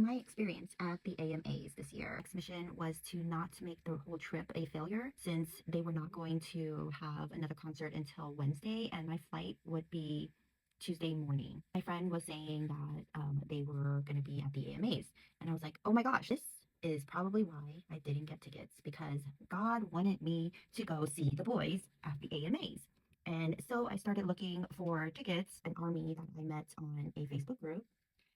my experience at the AMAs this year, next mission was to not make the whole trip a failure since they were not going to have another concert until Wednesday and my flight would be Tuesday morning. My friend was saying that they were going to be at the AMAs and I was like, oh my gosh, this is probably why I didn't get tickets because God wanted me to go see the boys at the AMAs. And so I started looking for tickets. An army that I met on a Facebook group,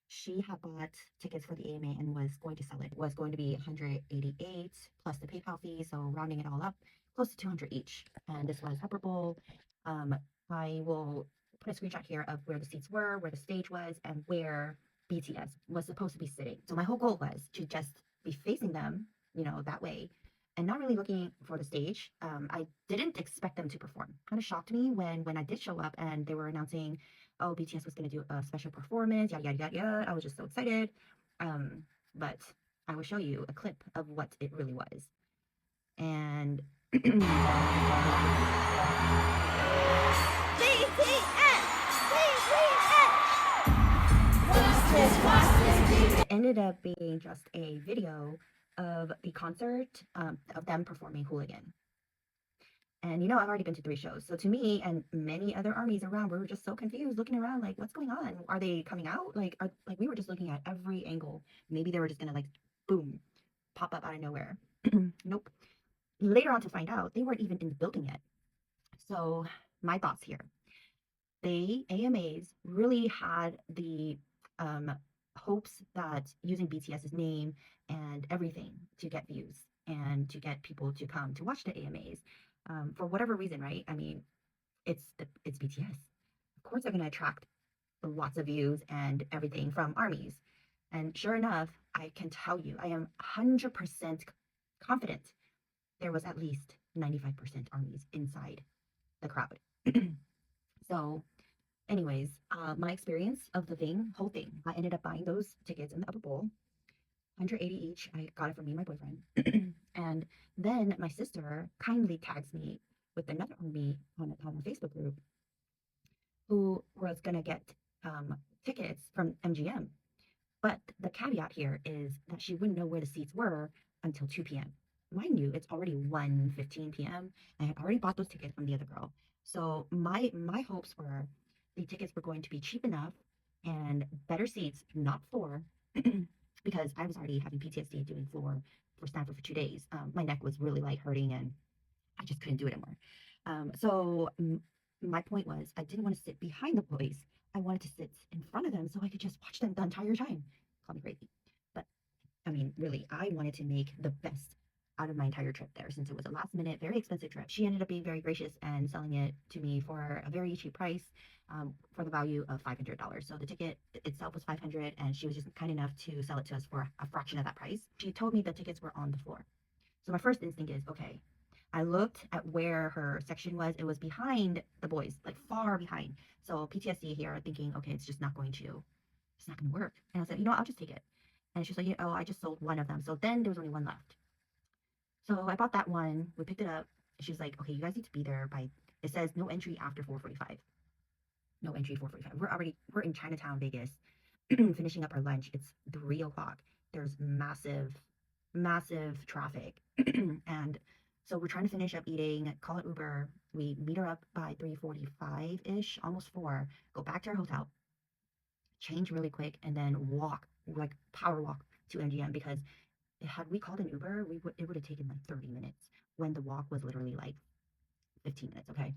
she had bought tickets for the AMA and was going to sell it. It was going to be 188 plus the PayPal fee, so rounding it all up, close to 200 each. And this was Upper Bowl. I will put a screenshot here of where the seats were, where the stage was, and where BTS was supposed to be sitting. So my whole goal was to just be facing them, that way, and not really looking for the stage. I didn't expect them to perform. Kind of shocked me when I did show up and they were announcing, oh, BTS was going to do a special performance, yada, yada, yada, yada. I was just so excited. But I will show you a clip of what it really was. And it ended up being just a video of the concert, of them performing Hooligan. And I've already been to 3 shows. So to me and many other armies around, we were just so confused looking around like, what's going on? Are they coming out? Like, we were just looking at every angle. Maybe they were just gonna like, boom, pop up out of nowhere. Nope. Later on to find out, they weren't even in the building yet. So my thoughts here. The AMAs really had the hopes that using BTS's name and everything to get views and to get people to come to watch the AMAs. For whatever reason, right? I mean, it's BTS. Of course, they're going to attract lots of views and everything from armies. And sure enough, I can tell you, I am 100% confident there was at least 95% armies inside the crowd. So, anyways, my experience of the whole thing, I ended up buying those tickets in the Upper Bowl, 180 each. I got it from me and my boyfriend. And then my sister kindly tags me with another army on a Facebook group who was going to get tickets from MGM. But the caveat here is that she wouldn't know where the seats were until 2 p.m. Mind you, it's already 1:15 p.m. I had already bought those tickets from the other girl. So my hopes were the tickets were going to be cheap enough and better seats, not floor, because I was already having PTSD doing floor for Stanford for 2 days. My neck was really like hurting and I just couldn't do it anymore. So my point was I didn't want to sit behind the boys. I wanted to sit in front of them so I could just watch them the entire time. Call me crazy. But I mean, really, I wanted to make the best out of my entire trip there since it was a last minute, very expensive trip. She ended up being very gracious and selling it to me for a very cheap price, for the value of $500. So the ticket itself was $500 and she was just kind enough to sell it to us for a fraction of that price. She told me the tickets were on the floor. So my first instinct is, okay, I looked at where her section was. It was behind the boys, like far behind. So PTSD here, thinking, okay, it's not going to work. And I said, I'll just take it. And she's like, oh, I just sold one of them. So then there was only one left. So I bought that one. We picked it up. And she was like, okay, you guys need to be there by, it says no entry after 4:45. No entry 4:45. We're in Chinatown, Vegas, finishing up our lunch. It's 3 o'clock. There's massive traffic. And so we're trying to finish up eating, call it Uber. We meet her up by 3:45-ish, almost 4, go back to our hotel, change really quick, and then walk, like power walk to MGM because had we called an Uber, it would have taken like 30 minutes when the walk was literally like 15 minutes, okay?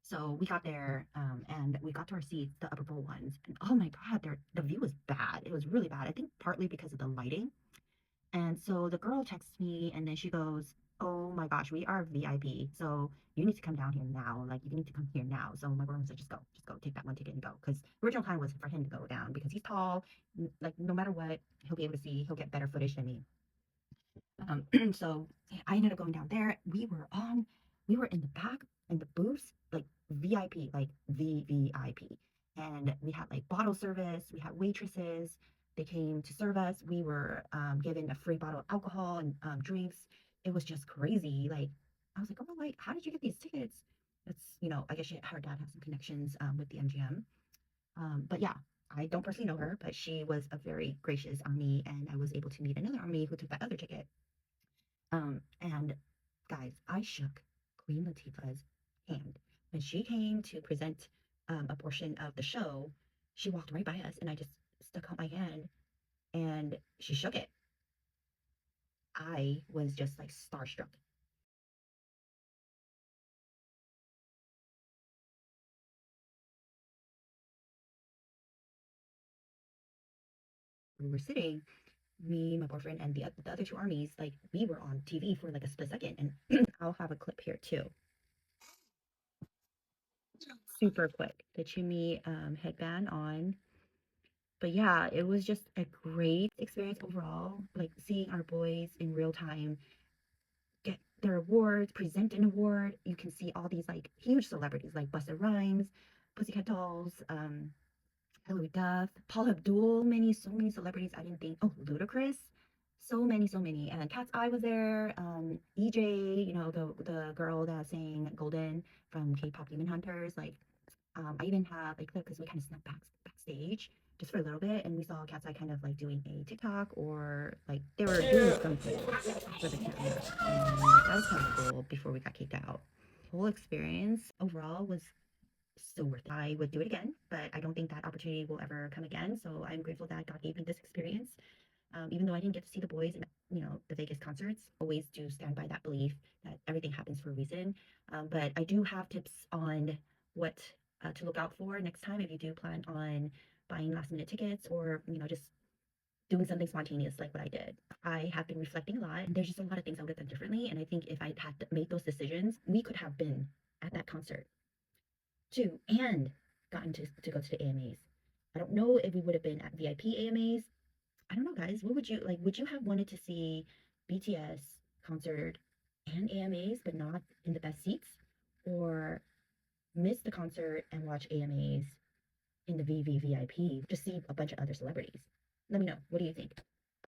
So we got there, and we got to our seats, the upper bowl ones, and oh my God, the view was bad. It was really bad. I think partly because of the lighting. And so the girl texts me and then she goes, oh my gosh, we are VIP. So you need to come down here now. Like you need to come here now. So my boyfriend said, just go, take that one ticket and go. Because the original plan was for him to go down because he's tall. Like no matter what, he'll be able to see, he'll get better footage than me. So I ended up going down there. We were in the back in the booths, like VIP, like VVIP. And we had like bottle service, we had waitresses, they came to serve us. We were given a free bottle of alcohol and drinks. It was just crazy. Like I was like, oh my, how did you get these tickets? It's, I guess her dad has some connections with the MGM. But yeah, I don't personally know her, but she was a very gracious army, and I was able to meet another army who took that other ticket. And guys, I shook Queen Latifah's hand when she came to present a portion of the show. She walked right by us, and I just stuck out my hand, and she shook it. I was just like starstruck. We were sitting, me, my boyfriend, and the other two armies, like we were on TV for like a split second, and I'll have a clip here too. Super quick. The chimney headband on. But yeah, it was just a great experience overall. Like seeing our boys in real time get their awards, present an award. You can see all these like huge celebrities like Busta Rhymes, Pussycat Dolls, Hilary Duff, Paul Abdul, so many celebrities I didn't think. Oh, Ludacris, so many. And Cat's Eye was there. EJ, you know the girl that sang Golden from K-pop Demon Hunters. Like, I even have a clip because we kind of snuck backstage just for a little bit, and we saw Cat's Eye kind of like doing a TikTok or like they were doing something for the camera, and that was kind of cool before we got kicked out. The whole experience overall was so worth it. I would do it again, but I don't think that opportunity will ever come again. So I'm grateful that God gave me this experience. Even though I didn't get to see the boys in, the Vegas concerts, always do stand by that belief that everything happens for a reason. But I do have tips on what to look out for next time if you do plan on buying last minute tickets or just doing something spontaneous like what I did. I have been reflecting a lot, and there's just a lot of things I would have done differently. And I think if I had made those decisions, we could have been at that concert too and gotten to go to the AMAs. I don't know if we would have been at VIP AMAs. I don't know, guys. What would you like? Would you have wanted to see BTS concert and AMAs, but not in the best seats, or miss the concert and watch AMAs in the VVVIP? Just see a bunch of other celebrities. Let me know. What do you think?